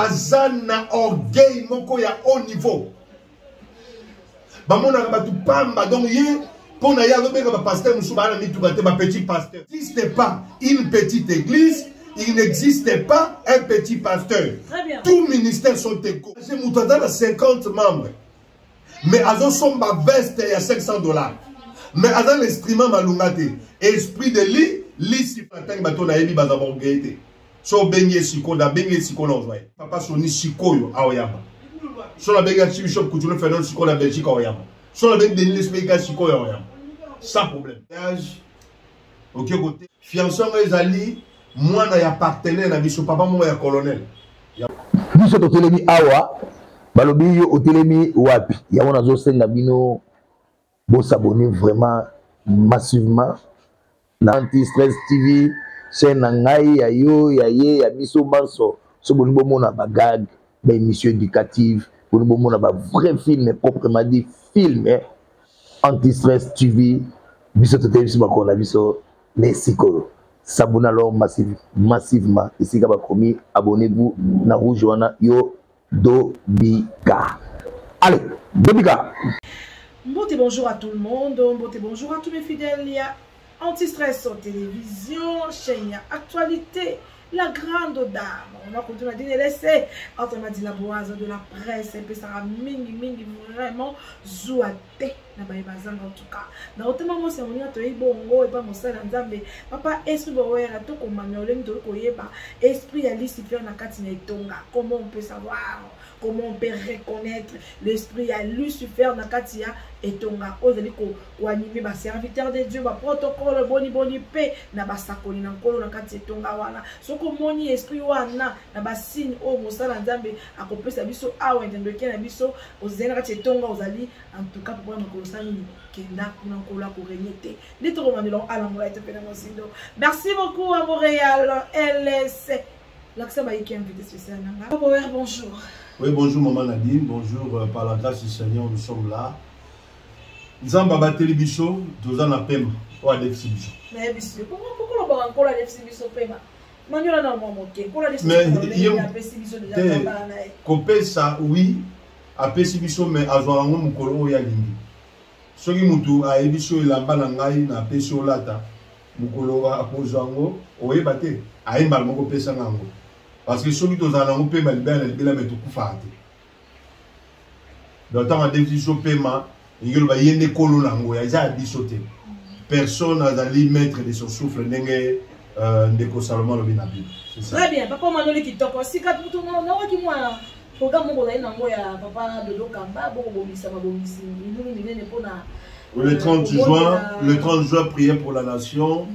bazana orgueil moko ya haut niveau. Bamona batu pamba donc ye pour na ya lobeka ba pasteur musuba na mitugate ba petit pasteur. Il n'existe pas une petite église, il n'existe pas un petit pasteur. Tous ministères sont égaux. J'ai moutadala 50 membres. Mais elles sont ma veste à $500. Mais elles ont l'instrument malungate. Esprit de li si plantain bateau na ebi bazabon gaité. So benye siko da benye siko na ozwa. Papa soni siko yo aoyama. So la benye archbishop Couture Fernand siko na Belgique aoyama. So la benye Denis Speka siko yo aoyama. Sans problème. OK côté. Fiançon ezali mwana ya partenaire na biso papa mo ya colonel. Biso to telemi awa balobi yo otelemi wapi. Ya wana zo senga bino bo s'abonner vraiment massivement na Anti-Stress TV chaîne ngai ya yo ya ye ya biso banso so boni bo mona ba gag ba émission éducative boni bo mona ba vrai film proprement dit film Anti-Stress TV biso to telemi ba kona biso Mexico. S'abonner alors massivement ici ka ba promis abonnez-vous na rouge wana yo Dobika. Allez, Dobika. Bonjour à tout le monde, bonjour à tous mes fidèles. Il y a Anti-Stress sur télévision, chaîne actualité, la grande dame. On a continué à dire laisser, quand on a dit la boise de la presse, et puis ça a mingi vraiment zouate. En tout cas, na otema mo se monia to ibongo e ba mosala nzambe papa esprit boyera to ko manoleng to ko yeba esprit ya Lucifer na kati na etonga. Comment on peut savoir, comment on peut reconnaître l'esprit ya Lucifer na kati ya etonga ozeli ko animer ba serviteur de Dieu ba protocole boni pe na ba sakoli na nkolo na kati etonga wana soko moni esprit wana na ba signe o mosala nzambe akopesa biso awa ndendo ke na biso ozena kati etonga ozali en tout cas pour merci beaucoup à Montréal, LS. L'accès va y invité spécial. Bonjour. Oui, bonjour Maman Nadine, bonjour par la grâce du Seigneur, nous sommes là. Zamba télévision, 2 ans à Pema, ou à l'exhibition. Mais pourquoi on va encore à l'exhibition Pema? Mais ça, oui, à l'exhibition, mais à Zorango Mukolo Yalingi. Soki mutu a ebiso ilamba na ngai na peso lata mukolo a pozango oyeba te ayemba moko pesa ngango parce que soki tozana ngo pema libela libela metu kufate donc tant décision paiement ngelo ba yende kolo nango ya za biso te personne azali maître de son souffle ndenge ndeko Salomon lobi na Bible c'est ça. Très bien papa manoli kitoko sika tout na waki mwana programme moko na ngo ya papa de Lokamba boko bomisa babomisi nous nene pona le 30 juin, prière pour la nation.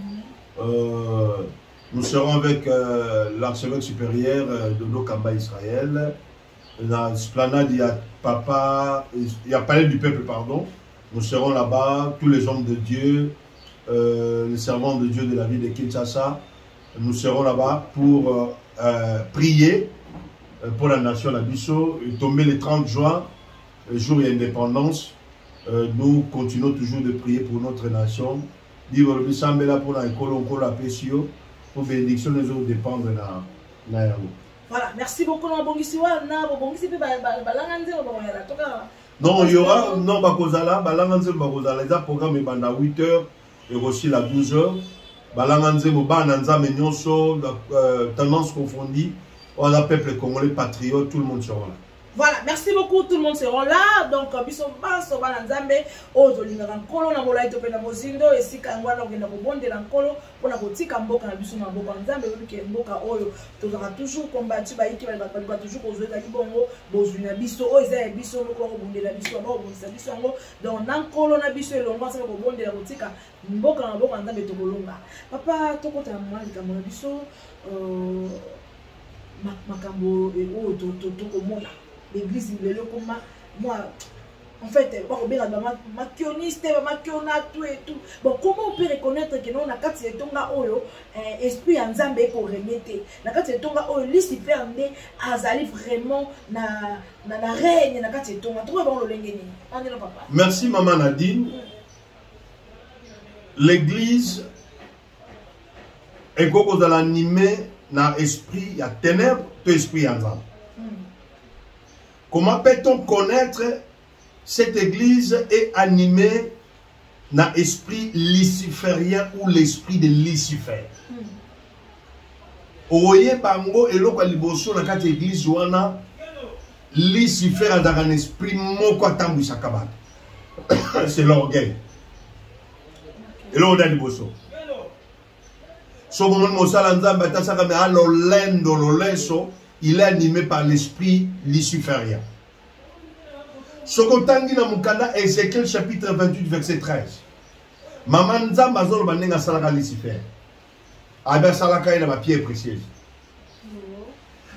Nous serons avec l'archevêque supérieur de Lokamba Israël. Dans l'esplanade, il y a papa, il y a palais du peuple, pardon. Nous serons là-bas, tous les hommes de Dieu, les servants de Dieu de la ville de Kinshasa. Nous serons là-bas pour prier pour la nation Nabiso. Tombé le 30 juin, le jour de l'indépendance. Nous continuons toujours de prier pour notre nation. Pour bénédiction les autres dépendre na yango. Voilà, merci beaucoup na bongisi wana bongisi pe balanga nzelo ba toka. Non, il y aura non bakozala balanga nzelo bakozala les programme banda 8h et aussi la 12h. Balanga nzelo bana nzambe nyonso tendance confondue. On a peuple congolais patriote, tout le monde sera là. Voilà, merci beaucoup, tout le monde sera là. Donc, biso baso bana nzambe ozolinga nkolo na molai to pe na mozindo esika ngwana okenda kobonde na nkolo pona kotika mboka na biso na mboka nzambe ke mboka oyo tozaka toujours combattu ba yiki ba toujours kozweka libongo bozwina biso oyo za biso moko kobondela biso ba kobondisa biso ngo donc na nkolo na biso elongo sa kobondela kotika mboka na mboka nzambe to kolonga. Papa tokota mwali kamona biso makambo oyo to komona l'église moi en fait makioniste makionato et tout. Bon, comment on peut reconnaître que non na kati etonga oyo esprit en nzambe ko remettre na kati etonga oyo Lucifer ne azali vraiment na règne na kati etonga trouver bon le lengeni andela papa. Merci maman Nadine. L'église est comme dans l'animé na esprit ya ténèbres to esprit en nzambe. Comment peut-on connaître cette église est animée dans l'esprit luciférien ou l'esprit de Lucifer? Oye bango eloko liboso na kati église wana Lucifer a dans un esprit moko atambwisa kabata. C'est l'orgueil. Eloko da liboso. So mon mosala nzamba tasaka me alo lendo lo leso, il est animé par l'esprit luciférien. Sokotangi na mukanda Ézéchiel chapitre 28 verset 13. Maman nzamba zolo banenga salaka Lucifer. Abe salaka ina ba pierre précieuse.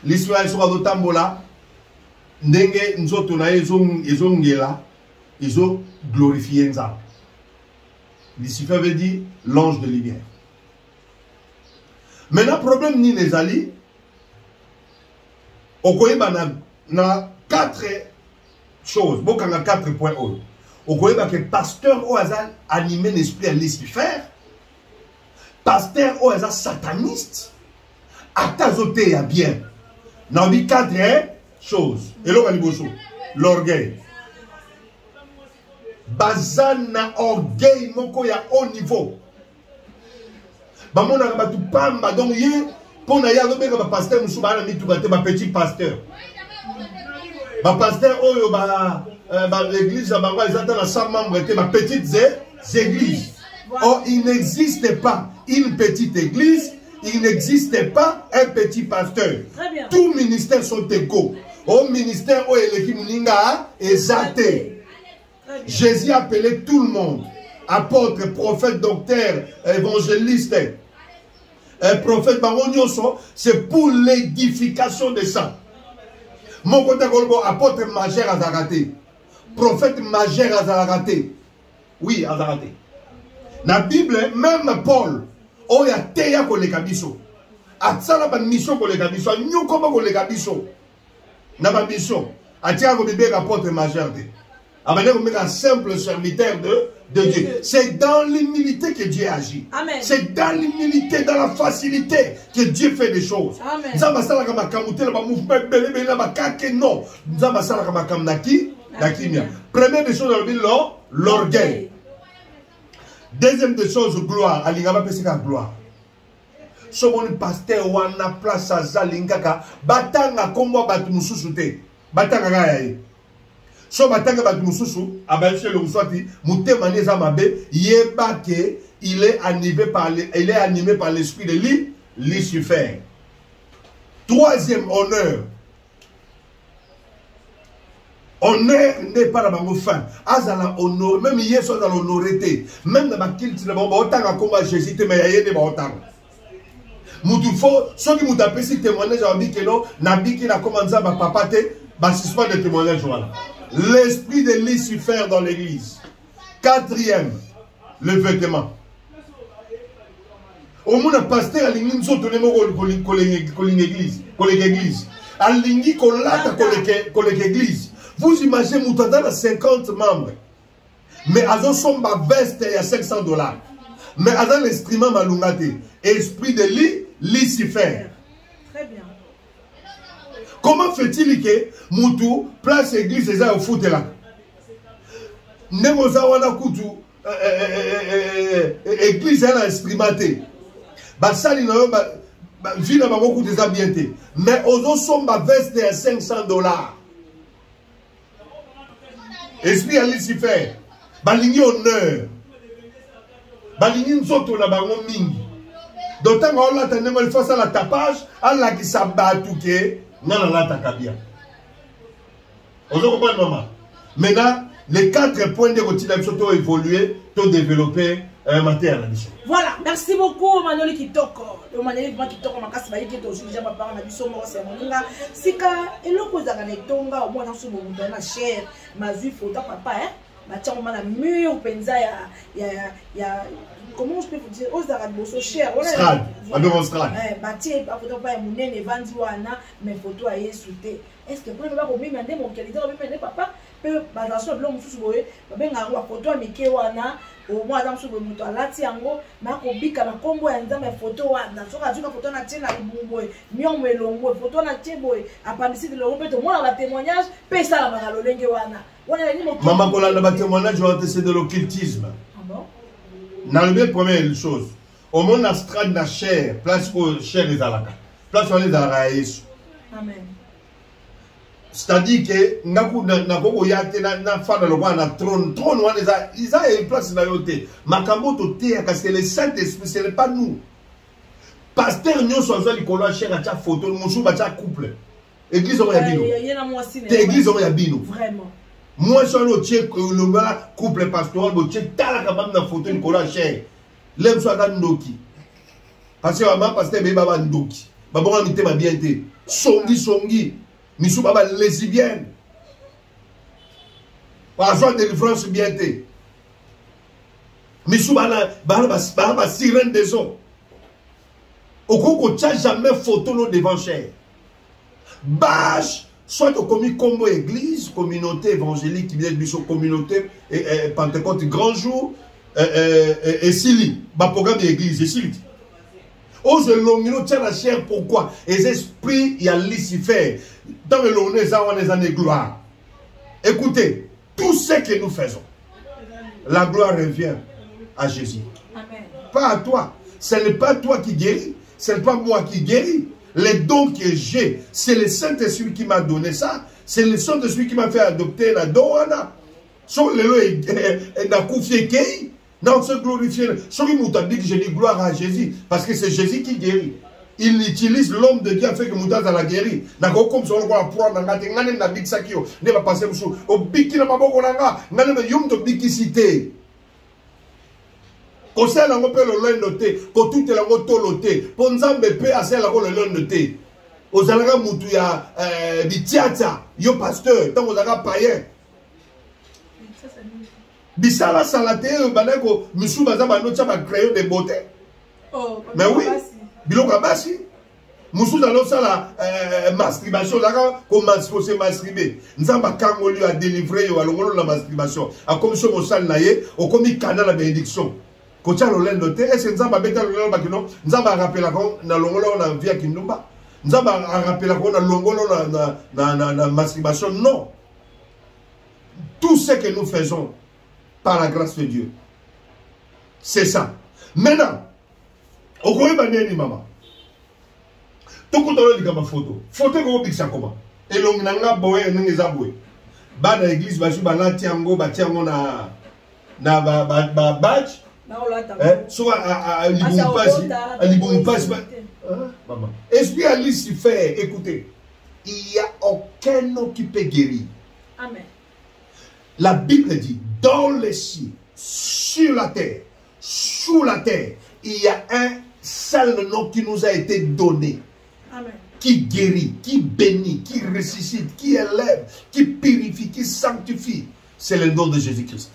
L'Israël sera dotambola ndenge nzoto na ezongela izo glorifier nzamba. Lucifer veut dire l'ange de lumière. Maintenant problème ni les alliés. Okoyeba na 4 choses. Bon, quand on a 4 points. Okoyeba que pasteur au hasard animé l'esprit à Lucifer. Pasteur au hasard sataniste. Atazoté à bien. N'a dit 4 choses. Et là, l'orgueil. Bazana orgueil moko ya haut niveau. Bamona ba tu pamba donc yé pour na ya lobe ba pasteur musu ba na mitu ba te ba petit pasteur. Ba pasteur oyo ba l'église ba ba ils attendent 100 membres te ba petites églises. Oh, il n'existe pas une petite église, il n'existe pas un petit pasteur. Tous ministères sont égaux. Au ministère où l'équipe Muninga est zaté. Jésus appelait tout le monde. Apôtre, prophète, docteur, évangéliste, prophète, c'est pour l'édification des saints. Mon côté, apôtre majeur à Zaraté. Prophète majeur à Zaraté. Oui, à Zaraté. Dans la Bible, même Paul, oh, il y a Théa pour les cabisso. A ça la mission pour les cabisso. Nous, comment pour les cabisso? Dans ma mission, à Théa pour les apôtres majeurs. Un simple serviteur de Dieu. C'est dans l'humilité que Dieu agit. C'est dans l'humilité, dans la facilité que Dieu fait des choses. Première des choses dans le Bible, l'orgueil. Deuxième des choses, gloire. Alingaba pesika gloire. Somoni pasteur wana place azalingaka batanga kombo batu mususu te. Batanga gaye. So batanga batu mususu abaishe le muswati mutema neza mabe yeba ke il est animé par l'esprit de Lucifer. Troisième honneur. Honneur n'est pas la bango fin. Azala honneur, même hier soit dans l'honorité. Même dans ma kilt, le bon autant à combat Jésus, mais il y a des autant. Moutouffo, ceux qui m'ont appelé si témoignage, ont dit que non, Nabi qui a commencé à ma papa, pas de témoignage. L'esprit de Lucifer dans l'église. Quatrième, le vêtement. Au moins, le pasteur a l'ingin sont tous les mots qu'on l'église. A l'ingin qu'on l'a qu'on l'église. Vous imaginez, Moutadal a 50 membres. Mais à son veste, il y a $500. Mais à l'instrument malungate. Esprit de Lucifer. Très bien. Comment fait-il que Moutou place église et ça au foot là? Nemoza wana kutu église elle a instrumenté. Basali na yo vina ba beaucoup des habienté. Mais aux sommes veste à $500. Esprit à Lucifer. Balingi honneur. Balingi nzoto na bango mingi. D'autant qu'on l'a tenu il faut ça la tapage, Allah qui s'abatouke, non la takabia. On comprend maman. Maintenant, les 4 points de routine sont évolué, sont développés matière. Voilà, merci beaucoup Manoli Kitoko. Le Manoli Kitoko makasi ba yeke to sujet ba parla na biso mo c'est moninga. Sika eloko za kana tonga au moins dans ce moment na cher, ma vie photo papa ba tiens na mur penza ya comment je peux vous dire aux arabes so cher voilà bâti ba photo pa munene vandi wana mais photo a yesuté est-ce que pour ba ko mimi ande mon qualité ba mimi papa pe bazation blo mususu boye babenga ngo photo amike wana au moins dans sur moto alati yango na ko bika na kombo ya nzambe photo wana soka tuka photo na tina libumbo mion melongo photo na tieboy apandisi de lo peto moi la témoignage pe ça la makalolenge wana wana ni moto maman kolanda ba témoignage c'est de l'occultisme. Ah bon? Dans le première chose au monde astrade na chair place au chair les alaka place on les araïs. Amen. C'est-à-dire que na koko yate na fana lo na trône wana ils a une place na yote makambo to te c'est le Saint-Esprit, ce n'est pas nous. Pasteur nyo sozo likolo a chair a photo musu ba cha couple église on ya bino église on ya bino vraiment moi sur le tchèque le couple pastoral bo tchèque tala ka na photo likolo a chair lem so aka ndoki parce que maman pasteur be baba ndoki babonga mitema bien te songi Missou baba lesbienne. Par exemple, délivrance bien té. Missou baba sirène des eaux. Au coup, tu n'as jamais photo no devant cher. Bâche, soit au commis combo église, communauté évangélique qui vient de communauté Pentecôte grand jour et Sili. Bah programme d'église et Sili. Ose l'ongino tient la chair, pourquoi? Les esprits, il y a Lucifer. Dans le long, les années gloire. Écoutez, tout ce que nous faisons, la gloire revient à Jésus. Amen. Pas à toi. Ce n'est pas toi qui guéris, ce n'est pas moi qui guéris. Les dons que j'ai, c'est le Saint-Esprit qui m'a donné ça. C'est le Saint-Esprit qui m'a fait adopter la Doana. Sur le lot, non, se glorifier. Sur une moutabik, je dis gloire à Jésus. Parce que c'est Jésus qui guérit. Il utilise l'homme de Dieu afin que Moutas a la guéri. D'accord, comme ça, on va prendre un gâteau. On va passer ça qui ne va passer au biki na maboko nanga. On va yum de biki cité. Quand ça, on peut le noter. Quand tout est là, on peut le noter. Pour nous embêter, à celle-là, on le noter. Aux alaga moutuya, bitiata, yo pasteur, tant aux alaga païen. Bisala salate baneko misu baza banocha ba crayon de beauté. Oh, mais oui, biloko basi. Musu dalo sala masturbation là comme se masturber. Nzamba kangoli a délivrer yo alongolo la masturbation. A comme so mo sal naye, o comme canal la bénédiction. Ko tia lo lendo te est nzamba beta lo lelo bakino, nzamba rappela ko na longolo na via kindumba. Nzamba rappela ko na longolo na masturbation non. Tout ce que nous faisons par la grâce de Dieu. C'est ça. Maintenant, au courant de maman, tout le monde a une photo. Photo est big ça comment? Et l'on a boé et n'engagé boé. Bas dans l'église, bas sur bas tiango, bas tiango na badge. Soit à l'iboumpage. Maman. Esprit à Lucifer, écoutez, il n'y a aucun nom qui peut guérir. Amen. La Bible dit, dans les cieux, sur la terre, sous la terre, il y a un seul nom qui nous a été donné. Amen. Qui guérit, qui bénit, qui ressuscite, qui élève, qui purifie, qui sanctifie. C'est le nom de Jésus-Christ.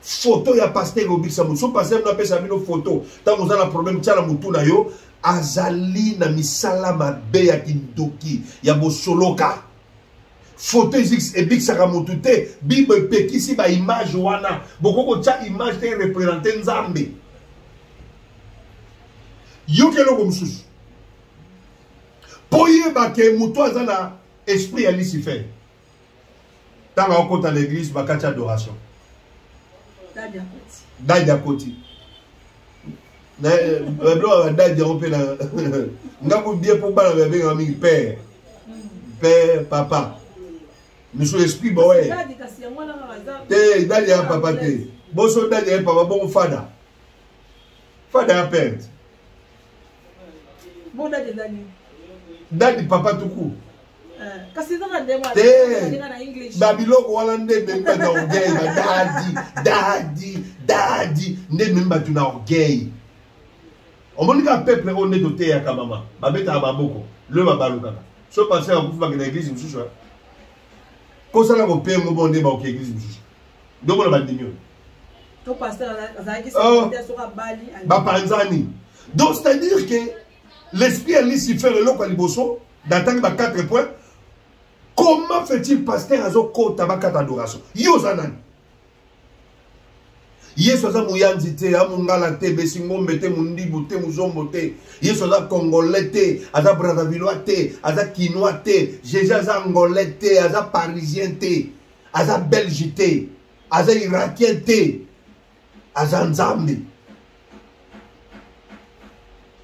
Photo, il y a pasteur au Bixamou. Si pasteur nous appelle ça une photo, tant vous avez un problème, tiens la moutou na yo, azali na misala mabe ya kindoki, ya bo soloka. Photo et big sakamotute bible pekisi ba image wana bokoko cha image te représenter nzambe yokelo comme sous poye ba ke muto azana esprit ya Lucifer tanga okota l'église ba kacha adoration dadia koti na blo dadia on peut la ngako bien pour ba la bébé ami père papa. Monsieur l'esprit, boé. Te, d'ailleurs, papa, te. Bon, so d'ailleurs, papa, bon, fada. Fada a perte. Bon, d'ailleurs, Daddy, papa, tout coup. Te, Babylone, Wallandais, même pas d'orgueil. Daddy, ne même pas d'un orgueil. On m'a dit qu'un peuple, on est doté à Kamama. Babeta à Baboko. Le Babalouka. Ce passé à vous, dans l'église, vous souchez. Quand ça va au père, on va dire que l'église donc on va dire donc c'est-à-dire que l'esprit à Lucifer est là quand il bosse d'attendre 4 points. Comment Comment fait-il pasteur azoko tabaka adoration? Yo zanan. Yesu aza muyanzi te, amungala te, besingombe te, mundibu te, muzombo te. Yesu aza congolais te, aza brazzavillois te, aza quinois te, Jésus aza angolais te, aza parisien te, aza belge te, aza irakien te, aza nzambe.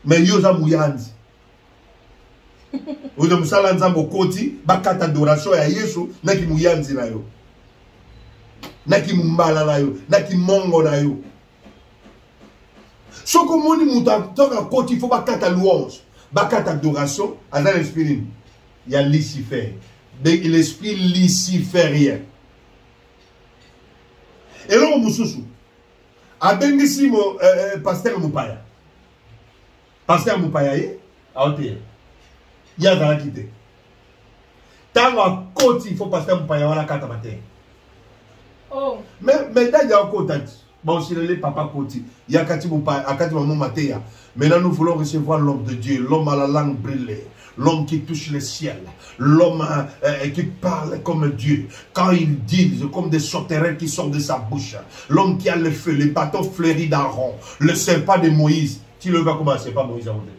Mais yo aza muyanzi. Oyo musala nzambo koti, bakata adoration ya Yesu, naki muyanzi na yo. Naki mumbala na yo, naki mongo na yo. Soko moni mutatoka koti, il faut bakata louange, bakata adoration, aza l'esprit. Il y a Lucifer, l'esprit luciférien. Et là, mususu, abengisi mo pasteur Mupaya. Pasteur Mupaya ye, aote. Il y a dans la quitté. Tant à koti, il faut pasteur Mupaya wala kata matin. Oh. Mais maintenant, il y a encore bon, si le papa Koti, il y a Maman Matéa. Maintenant, nous voulons recevoir l'homme de Dieu, l'homme à la langue brûlée, l'homme qui touche le ciel, l'homme qui parle comme Dieu. Quand il dit, c'est comme des sauterelles qui sortent de sa bouche. L'homme qui a le feu, les bâtons fleuris d'Aaron, le serpent de Moïse. Tu le vois comment c'est pas Moïse à monter.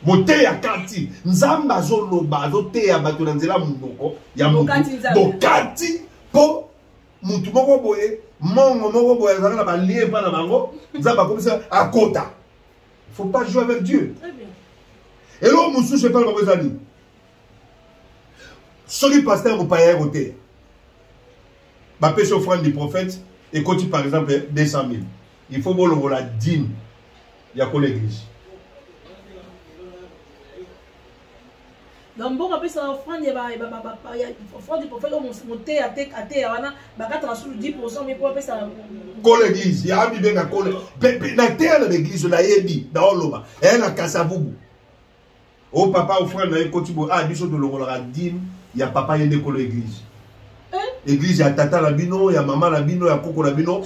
Moteya kati nzamba zoloba zoteya bato na nzela mundoko ya bokati po mutu moko boye mongo moko boye zanga na balie pa na bango nzamba comme ça à kota. Faut pas jouer avec Dieu. Très bien. Et là musu je parle comme ça dit. Celui pasteur au paye côté. Ba pèse offrande du prophète et quand tu par exemple 200 000. Il faut bon la dîme. Il y a quoi l'église. Donc bon après ça offrande il y a offrande du prophète monter à wana bakata sur 10% mais pour après ça ko l'église ya bi benga ko na terre de l'église na yebi na oloba et na kasavubu o papa offrande na kotibo a biso de longola dîme ya papa yende ko l'église église ya tata la bino ya mama la bino ya koko la bino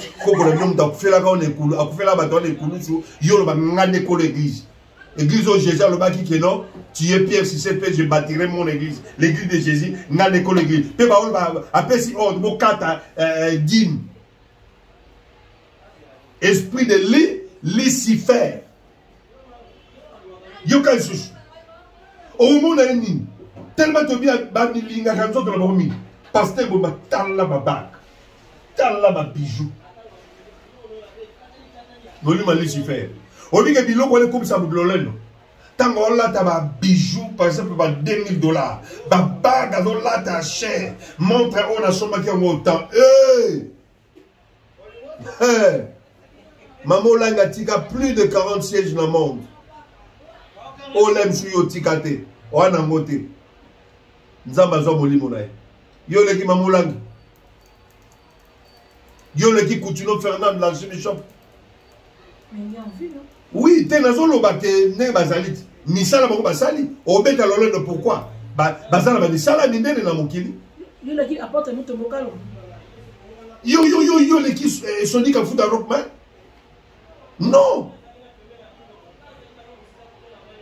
mta kufela ka on ekulu akufela ba to ekulu su yo ba ngane ko l'église. L'église où Jésus a le bâti qui est non, tu es Pierre, si c'est fait, je bâtirai mon église. L'église de Jésus, n'a l'école l'église. Après, si on a 4 dîmes. Esprit de Lucifer. Yoka sous. Au monde a une tellement de bien, Bamilinga, comme ça, de la bormine. Pasteur, Boba, talla ma bague. Talla ma bijou. Volume à Lucifer. On dit que biloko est comme ça pour l'oleno. Tant qu'on l'a ta bijou par exemple par $2000, ba bague on l'a ta cher, montre on a somme qui a montant. Maman langa tika plus de 40 sièges dans le monde. On l'aime sur yo tikate, on a monté. Nzamba zo molimo na. Yo le ki maman langa. Yo le ki Coutinho Fernand l'archbishop. Mais il y a envie non? Oui, t'es dans le bateau, ne basalit. Misala bako basali. Obeta lolendo pourquoi? Basala ba sala ni ndene na mokili. Yo le qui apporte muto mokalo. Yo le qui soni ka futa rockman. Non.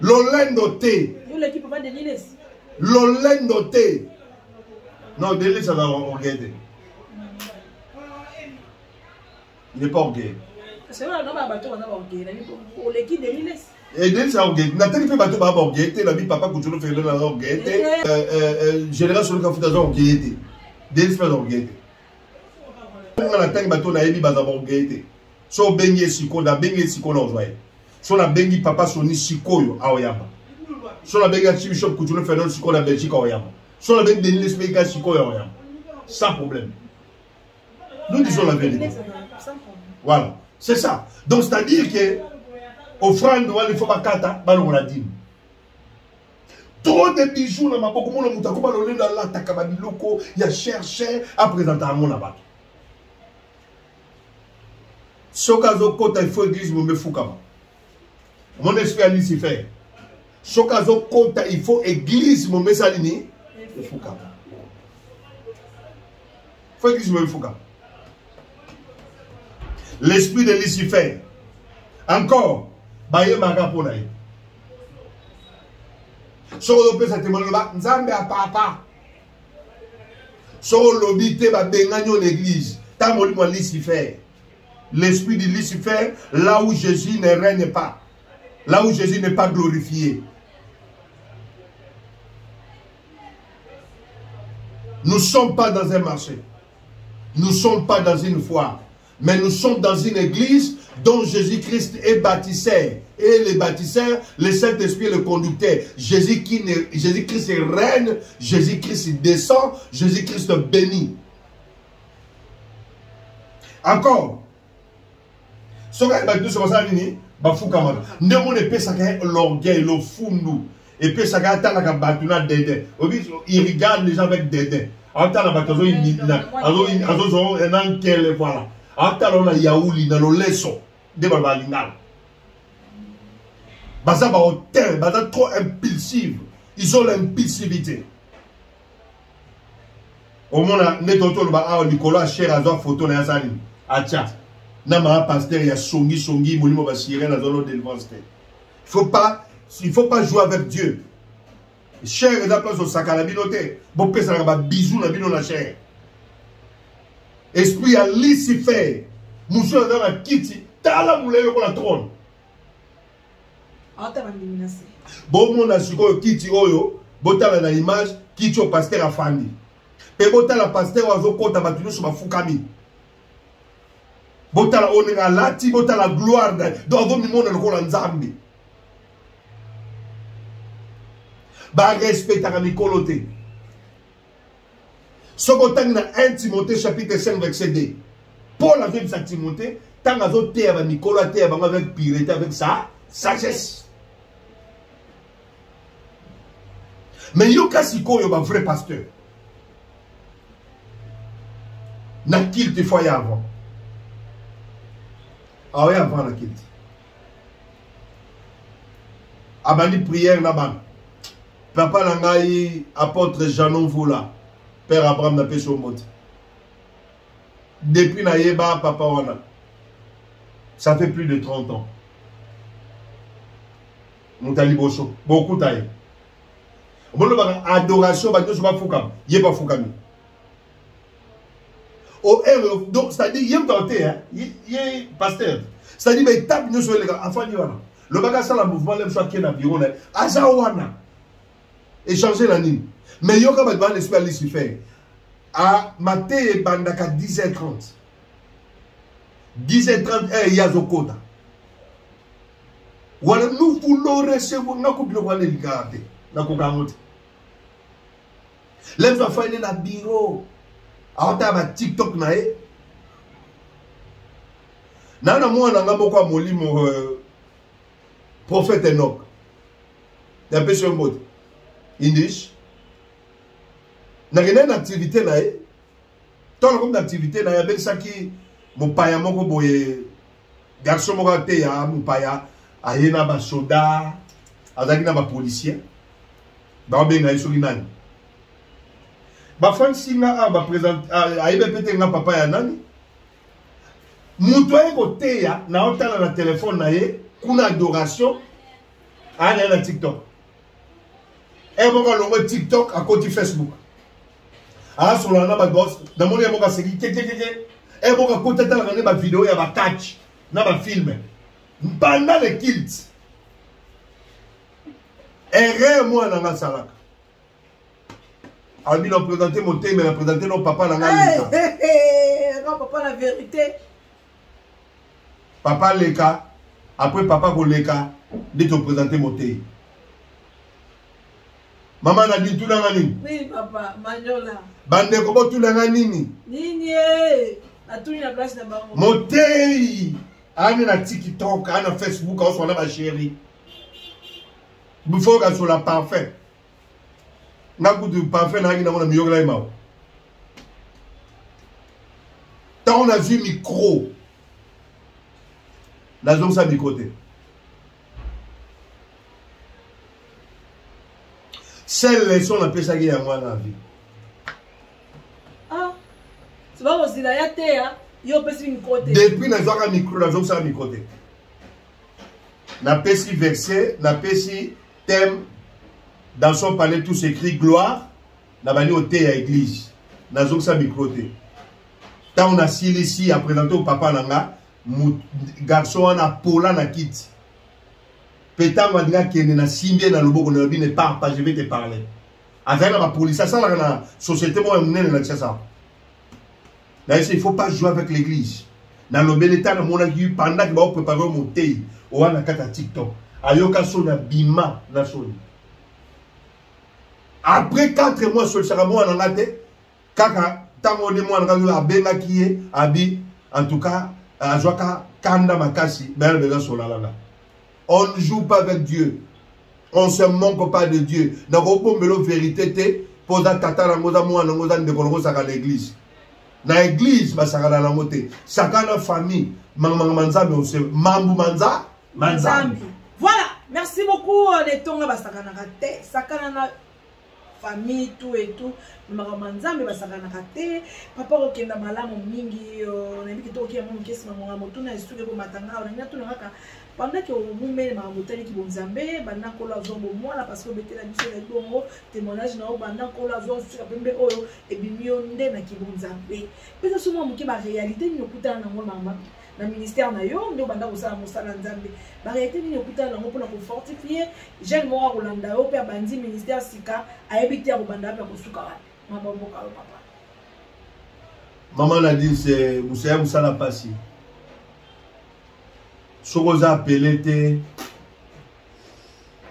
Lolendo te. Yo le qui papa de Niles. Lolendo te. Non, Delis ça va regarder. Il n'est pas orgueilleux. C'est vrai, non, bateau, on a orgueilleux. Pour l'équipe de Niles. Et Delis ça orgueilleux. N'a pas fait bateau, bah orgueilleux. La vie papa continue faire de la orgueilleux. Général sur le café d'azur orgueilleux. Delis pas orgueilleux. On a tant bateau na ebi baza orgueilleux. So bengi siko na bengi siko na ozoye. So na bengi papa soni siko yo aoyama. So na bengi archbishop continue faire de siko na Belgique aoyama. So na bengi Denis bengi siko yo aoyama. Sans problème. Nous disons la vérité. Voilà. C'est ça. Donc, c'est-à-dire que, offrande, il faut pas kata, on l'a dit. Trop de bijoux, il y a beaucoup de monde qui a cherché à présenter à mon abat. Ce cas il faut église, me foukama. Mon esprit a Lucifer. Ce cas il faut église, me salini, me foukama. Il faut église, me foukama. L'esprit de Lucifer. Encore, Soko pesa témoignage ba nzambe a papa. Soko lobité ba benganyo l'église. Ta molimo Lucifer. L'esprit de Lucifer là où Jésus ne règne pas. Là où Jésus n'est pas glorifié. Nous ne sommes pas dans un marché. Nous ne sommes pas dans une foire. Mais nous sommes dans une église dont Jésus-Christ est bâtisseur. Et les bâtisseurs, le Saint-Esprit est le conducteur. Jésus-Christ règne, Jésus-Christ descend, Jésus-Christ bénit. Encore. Ce qui est bâti sur ça, l'orgueil, le fou. Et puis ça gâte la batuna dédé. Il regarde les gens avec dédé. Anta la batazo voilà. Anta la yaouli na lo leso de babalingal. Baza ba hôtel, baza trop impulsive. Ils ont l'impulsivité. Au moins netoto le ba Nicolas cher azo photo na yazali. Atia. Na ma pasteur ya songi molimo ba siré na zone de l'université. Il ne faut pas jouer avec Dieu. Cher est la place au sac à la binoté. Bon, ça va bisou la bino la chair. Esprit à Lucifer. Moussou dans la kiti. T'as la moulée pour la trône. Bon, mon asiko kiti oyo. Bota la image. Kiti au pasteur a fandi. Et bota la pasteur oiseau kota batunu sur ma foukami. Bota la onera lati. Bota la gloire. Doivo mimona le kola nzambi. Ba respect à Mikoloté. Ce qu'on a 1 Timothée chapitre 5 verset 2. Paul a vu ça Timothée, tant à d'autres terres avec Nicolaté avec pureté avec ça, sagesse. Mais yo kasiko yo ba vrai pasteur. Na kilte foyer avant. Ah oui avant la kilte. Abani prière là-bas. Papa Langaï, apôtre Janon Voula, Père Abraham n'a pas son mot. Depuis Naïba, Papa Wana, ça fait plus de 30 ans. Moutali Bosso, beaucoup taille. Bon, adoration, il n'y a pas Foukami. Donc, c'est-à-dire, il y a un tenté, il y a un pasteur. C'est-à-dire, il tape nous sur les gars, enfin, le bagage, c'est le mouvement, le choix qui est dans le bureau, Azawana. Échanger la ligne. Mais il y a un esprit Lucifer. À Maté Bandaka 10h30. 10h30, il y a Zokota. Voilà, nous voulons recevoir nos couples de l'égalité. Nous voulons les enfants sont dans le bureau. Alors, tu as TikTok. Nana moi, on a beaucoup de mon prophète Enoch. Il y a un peu sur le mode. Indish. N'a rien d'activité là. Tant comme d'activité là, il y a ça qui mon paya mon boye garçon mon gâté ya mon paya ayena ba soda azaki na ba policier ba benga isuri nani ba fansi nga ba présente aibe pete nga papa ya nani muto côté ya na otala na téléphone na ye kuna adoration ana na TikTok. Et mon gars, le TikTok à côté Facebook. Ah, sur la naba gosse, dans mon gars, c'est qui. Et mon gars, côté de la vidéo, il y a un catch, il y a un film. Pendant le kilt. Et moi, dans la salak. Alors, il a présenté mon thème, il a présenté nos papas dans la leka. Non, papa, la vérité. Papa leka, après papa pour leka, il a présenté mon thème. Maman a dit tout dans la ligne. Oui, papa, Magnola. Bande comment tout dans la ligne. Nini, a tout la place là-bas. Motei, on a TikTok, on a Facebook, on a ma chérie. Il faut qu'elle soit la parfait. N'a pas de parfait, n'a pas de mieux là. Tant on a vu micro, la zone ça de côté. Celle leçon la pesa qui est à moi dans la vie. Ah, c'est pas aussi là, il y a terre, il y a pesa une côté. Depuis na zoka micro, la zone ça de côté. Na pesi verset, na pesi thème, dans son palais tout s'écrit gloire, n'a pas au thé à l'église. N'a pas ça microté. Quand on a s'il ici à présenter au papa Nanga, garçon a pola na kit. Pétan m'a dit qu'il y a simbé dans le beau qu'on ne parle pas, je vais te parler. Avec la police, ça dans la société, moi, on est ça. Il ne faut pas jouer avec l'église. Dans le bel état, mon avis, pendant que vous préparez mon thé, on a un TikTok. Ayoka son bima na son. Après 4 mois sur le cerveau, on a été, kaka, tant on est moi, on a benga qui est, abi, en tout cas, à Joaka, Kanda Makasi, ben le sur la lana. On ne joue pas avec Dieu. On ne se manque pas de Dieu. Dans le vérité, pour la tata, la moza, moi, la moza, de Congo, ça à l'église. Dans l'église, ça à la moté. Ça à la famille. Manza, mais on se mambu manza. Manzambi. Voilà. Merci beaucoup, les tonga, ça à la famille, tout et tout. Manza, mais ça à la papa, ok, na malamu mingi, on a dit que ok, mon kesi, maman, mon tourne, est-ce que vous m'attendez, on a tout le monde. Pendant que vous mettez ma bouteille qui vous zambé, pendant que la zone bon moi là parce que vous mettez la mission de bon témoignage na pendant que la zone sur pembe oyo et bimionde na ki vous zambé. Peut-être souvent muki ba réalité ni okuta na ngoma mama na ministère na yo ndo banda ko sala mosala nzambe. Ba réalité ni okuta na ngoma pour fortifier jeune moi Rolanda yo pe bandi ministère sika a éviter ko banda pe ko suka wa. Mama boka papa. Maman l'a dit c'est vous savez vous ça la passer. Ce qu'on a appelé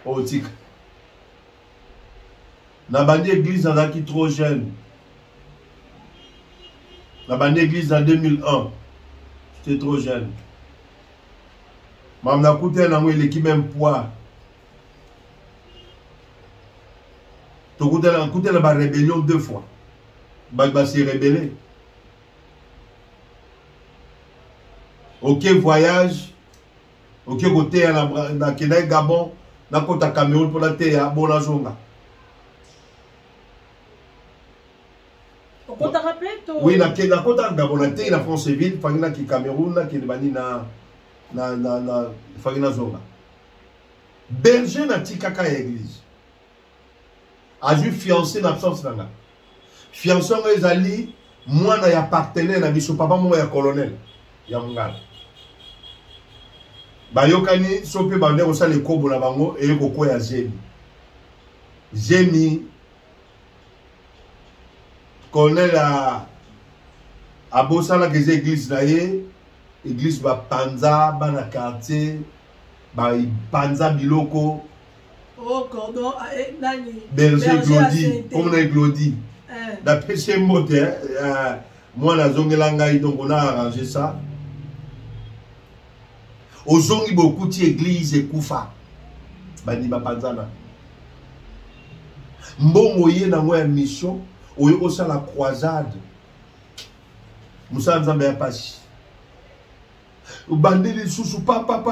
au tic. La bande église en a qui trop jeune. La bande église en 2001. J'étais trop jeune. Maman a coûté un l'équipe même poids. Tu as coûté la rébellion 2 fois. Bah s'est rébellé. Ok, voyage. Ok, côté na Kenya Gabon, na côté Cameroun pour la terre, bon la zone. Au côté rappelé oui, na côté Gabon, la terre, la France ville, fagina qui Cameroun, na qui bani na fagina zone. Berger na tikaka église. A ju fiancé na absence nanga. Fiancé ezali, moi na ya partenaire na biso papa moi ya colonel, ya mungala. Bayokani sope bande kosa le kobo na bango e koko ya Jemi. Jemi colonel a bossa la église na ye, église ba panza ba na quartier, ba panza biloko. Oh cordon nani Berger Glody, comme na Glody. Da péché moté moi na zongela ngai donc on a arrangé ça. Ozongi beaucoup de église et koufa. Bani bapanzana. Mbongo ye na moya mission, oyo osa la croisade. Musa nzambe ya pashi. Bandeli susu papa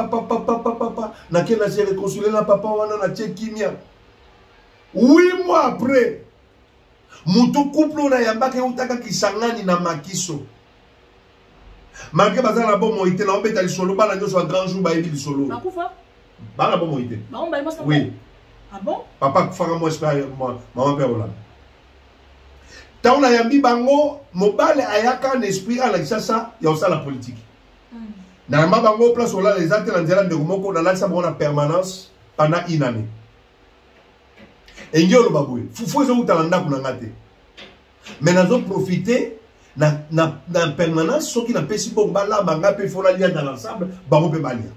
na kena se réconcilier na papa wana na tchekimia. 8 mois après, mutu couple na yambaka utaka kisangani na makiso. Malgré bazar la bonne moïté, na obeta lisolo, ba na nyo soit grand jour ba ebi lisolo. Makufa? Ba la bonne moïté. Ba on ba ima sa. Oui. Ah bon? Papa fera moi espère maman père là. Ta on a yambi bango, mobile ayaka un esprit à la ça, il y a aussi la politique. Na ma bango place là les actes en direct de moko na la ça bonne permanence pendant une année. Et ngio lo baboué, fufo zo utalanda kuna ngate. Mais nazo profiter na permanence ceux qui n'a pas si bon bala banga pe fona lia dans l'ensemble bango pe balia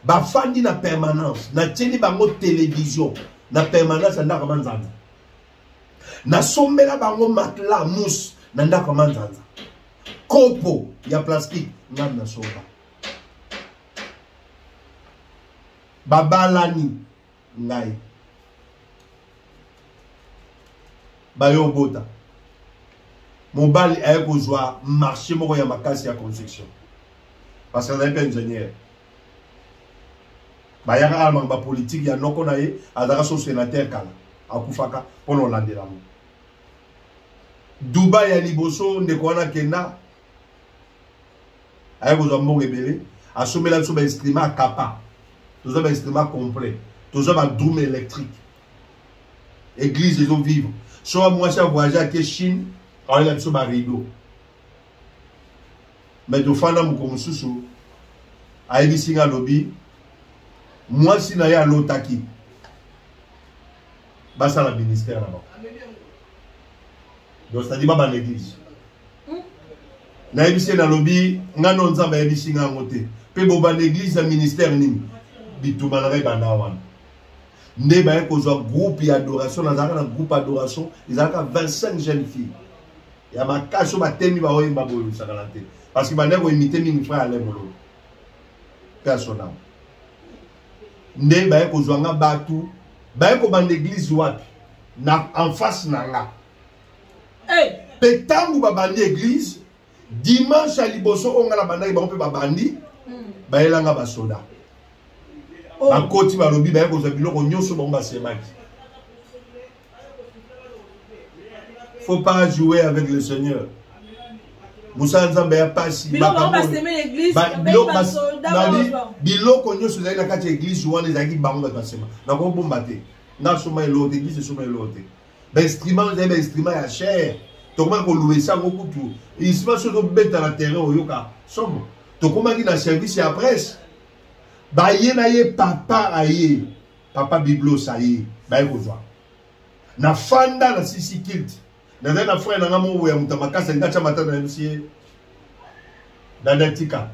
ba fandi na permanence na teni bango télévision na permanence na kama nzanza na sombela bango matla mousse na ndako kama nzanza kopo ya plastique ngam na soba babalani ngai bayo bota Mobile a besoin de marcher pour ma casse à construction. Parce qu'on n'est pas ingénieur. Il y a un politique, il y a un sénateur à Koufaka pour nous lander là. Dubaï a Liboso, Nekwana Kenda. Il y a besoin de mon rebelle. À sommer là, un instrument à capa. Tout ça, un instrument complet. Tout ça, un doum électrique. église ils ont vivre soit moi j'ai voyagé à Chine on a sur ma rideau mais de fana muko mususu ayebi singa lobby moi si na ya lotaki basa la ministère là-bas donc c'est-à-dire pas dans l'église na yebi singa lobby ngano nzamba yebi singa ngote pe boba l'église le ministère nini bituma na bana wana nde ba ko zo groupe d'adoration na zaka na groupe d'adoration ils ont 25 jeunes filles ya makaso batemi ba oyemba bolo sakalate parce que bana ko imiter mingi frère ale molo personnel nde ba ko zo nga batu ba ko ban l'église wapi na en face na nga petangu ba bandi église dimanche à liboso onga la banda ba pe ba bandi ba elanga ba soda ba koti ba lobi ba ko zo biloko nyoso ba semaki. Faut pas jouer avec le Seigneur. Moussa Nzambe ya pasi biloko ba semer l'église ba soda biloko nyoso za na kati église wana ezaki bango ba sema na ko bomba te na soma elote église soma elote ba instrument za ba instrument ya cher to ko louer ça beaucoup tout instrument so do beta na terrain oyoka somo to ko maki na service ya presse ba ye na ye papa aye papa biblos aye ba ko zwa na fanda na sisi kilt na na frère na ngamo ya mutamakasa ngacha matana na monsieur dadatika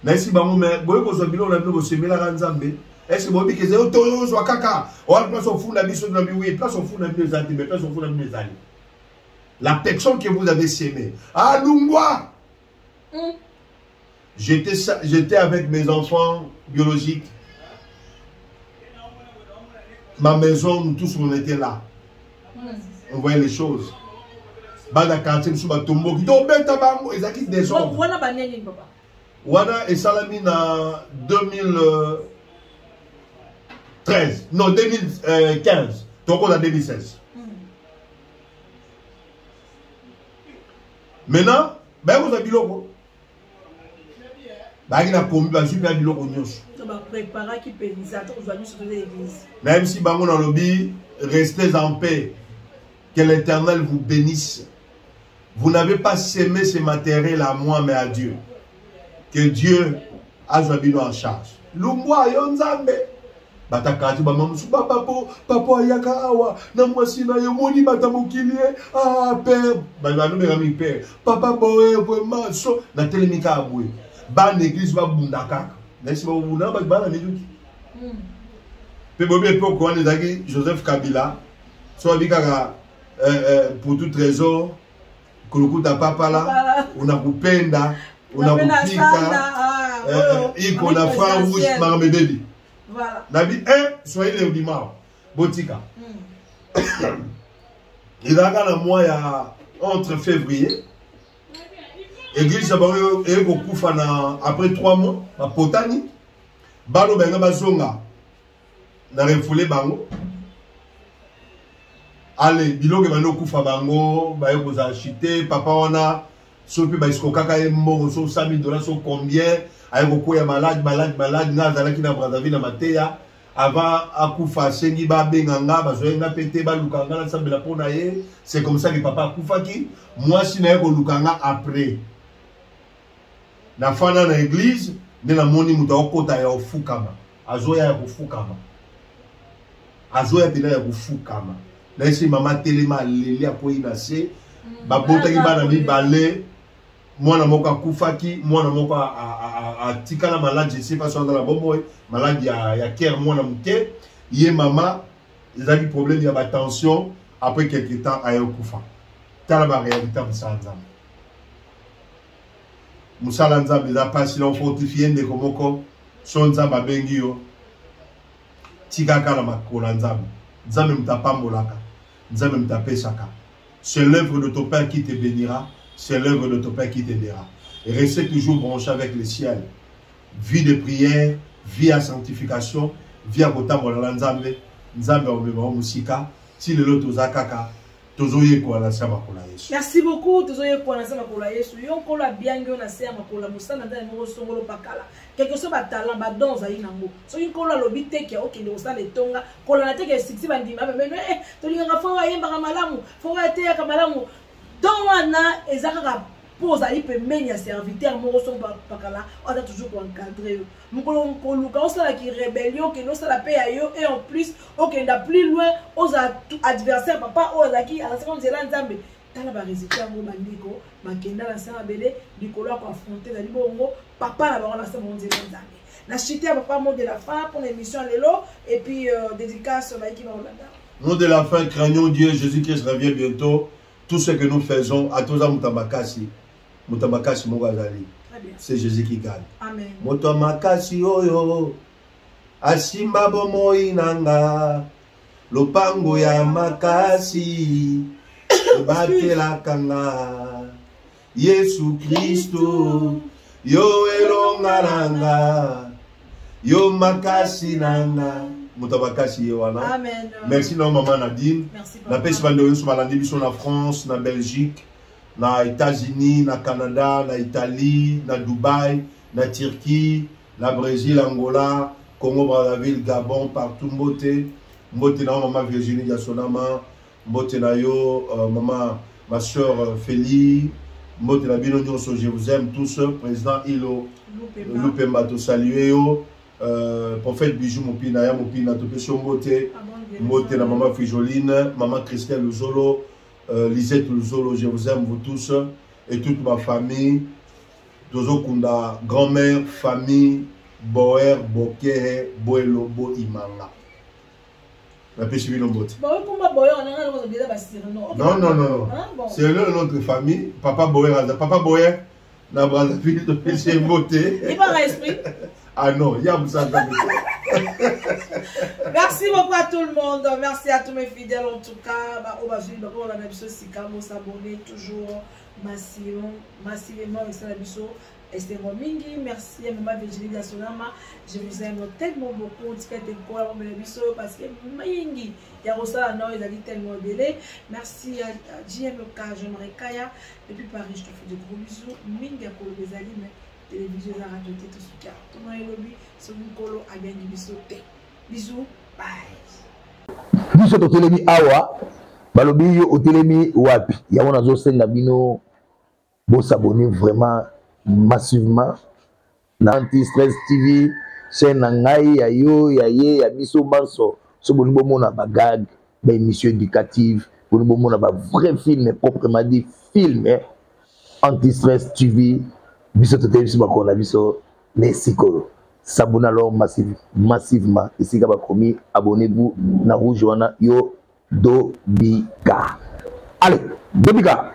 na isi bango me boye ko zo bilo na bilo semela ka Nzambe est-ce bobi ke ze oto zo kaka o place au fond la biso na bi oui place au fond na bi zati mais place au fond na bi zali la personne que vous avez semé ah Lungwa j'étais avec mes enfants biologiques. Ma maison, nous tous on était là. On voyait les choses. Bada quartier nous sommes tombeau. Donc beta bango ezaki des gens. Wana baneni papa. Wana et salami na 2013. Non 2015. Donc on a 2016. Maintenant, ben vous avez biloko. Ba ina kombi ba super biloko nyonso. Même si bango na lobi restez en paix, que l'Éternel vous bénisse. Vous n'avez pas semé ce matériel à moi mais à Dieu. Que Dieu a joué en charge. Lumwa yonzambe. Batakati ba mamusu papa ayaka awa na mwasi na yo moni batamokilie ah père ba nous me père papa boye vraiment so na telemika abwe. Ban église va bundaka. N'est-ce pas bunda ba bana meduki. Pe bobe epoko wana ezaki Joseph Kabila so abikaka pour tout trésor kulukuta papa la unakupenda unakupika iko na franc rouge marame baby. Voilà. Nabi soyez les dimao botika. Il a gagné mois ya entre février. Église Sabayo et Gokufa après 3 mois, à Potani, Balo Benga Bazonga, na refoulé Bango. Allez, Bilo Gebano Kufa Bango, Bayo vous acheté, Papa Ona, Sopi Baisko Kaka et Moro, so $100,000, so combien, Ayo Goko ya malade, Nazalaki na Brazzaville na Matéa, avant Akufa, Sengi Ba Benganga, Bazoenga Pete, Balukanga, la Sambela Ponaye, c'est comme ça que Papa Akufa qui, moi si na Ego Lukanga après. Na fana na église ne na moni muta okota ya ofukama azoya ya kufukama azoya pena ya kufukama na isi mama telema leli apo inase babota ki bana mibale mwana moko akufaki mwana moko atikala malade je sais pas so dans la bombo malade ya cœur mwana muke ye mama ezaki problème ya ba tension après quelque temps ayokufa tala ba réalité msanza Musala Nzambe za pasi la fortifié de komoko son Nzamba bengi yo tika kala makola Nzambe Nzambe mtapambolaka Nzambe mtapesaka. C'est l'œuvre de ton Père qui te bénira, c'est l'œuvre de ton Père qui t'aidera. Et restez toujours branché avec le ciel. Vie de prière, vie à sanctification, vie à kotambola Nzambe Nzambe omema musika ti lelo tozakaka tozoye kwa na sama kola Yesu. Merci beaucoup tozoye kwa na sama kola Yesu. Yo kola biango na sama kola musana ndana mo songolo pakala. Quelque chose ba talent ba don za inango. So yo kola lobi teke OK le osala etonga kola na teke 60 bandima mais to linga fo wa yemba kamalamu fo wa te ya kamalamu. Don wana ezaka pose ali pemeni ya serviteur mo so pakala on a toujours encadrer. Mukolo koluka osala ki rébellion que no sala pe yo et en plus OK nda plus loin aux adversaires papa ozaki à la seconde zela nzambe tala ba résultat ngo bandiko makenda la sa belé likolo ko affronter la libongo papa na ba na sa mon zela nzambe na chité papa mot de la fin pour l'émission lelo et puis dédicace sur Baiki Maolanda. Mot de la fin, craignons Dieu, Jésus-Christ revient bientôt. Tout ce que nous faisons à tous Mutamakasi Mogazali. C'est Jésus qui gagne. Amen. Mutamakasi oyo asimba bomoi nanga lopango ya makasi batela kanga Yesu Kristo yo elonga nanga yo makasi nanga Mutamakasi wana. Amen. Merci non maman Nadine. Merci Na pesi bando so balandi biso na France, na Belgique, na États-Unis, na Canada, na Italie, na Dubaï, na Turquie, na Brésil, Angola, Congo Brazzaville, Gabon, partout mbote na maman Virginie Diasonama, mbote na yo maman ma soeur Félie, mbote na bino nyonso je vous aime tous, président Ilo Lupemba to saluer yo. Prophète Bijou Mopina ya Mopina Topesio Mbote Mbote na maman Frijoline, maman Christelle Luzolo, Lisette Luzolo, je vous aime vous tous et toute ma famille. Tozo Kunda, grand-mère, famille, Boer, Bokehe, Boelo, Bo Imanga. La péché Vino Mbote. Non. C'est notre famille. Papa Boer, na Brazzaville, Topesio Mbote. Il parle à esprit. Ah non, il y a ça. Merci beaucoup à tout le monde. Merci à tous mes fidèles en tout cas. On a s'abonner toujours massivement avec ça. Merci à Maman Virginie Diasonama. Je vous aime tellement beaucoup. Parce que il y a tellement belé. Merci à JMK, j'aimerais Kaya. Depuis Paris, je te fais de gros bisous. Minga pour les aliments. Télévision à radio tout ce qu'il y a. Tout le monde est lobby. C'est mon colo à bien du bisou. Bisous. Bye. Bisous to telemi awa. Balobi yo otelemi wapi. Ya wana zo senga bino. Bo s'abonner vraiment massivement. Na Anti-Stress TV. Chaîne na ngai ya yo ya ye ya biso banso. So boni bo mona ba gag. Ba émission éducative. Boni bo mona ba vrai film proprement dit film. Anti-Stress TV. Biso to telemi ba kona biso les sikolo. S'abonnez alors massivement. Ici, abonnez-vous na rouge wana yo Dobika. Allez, Dobika.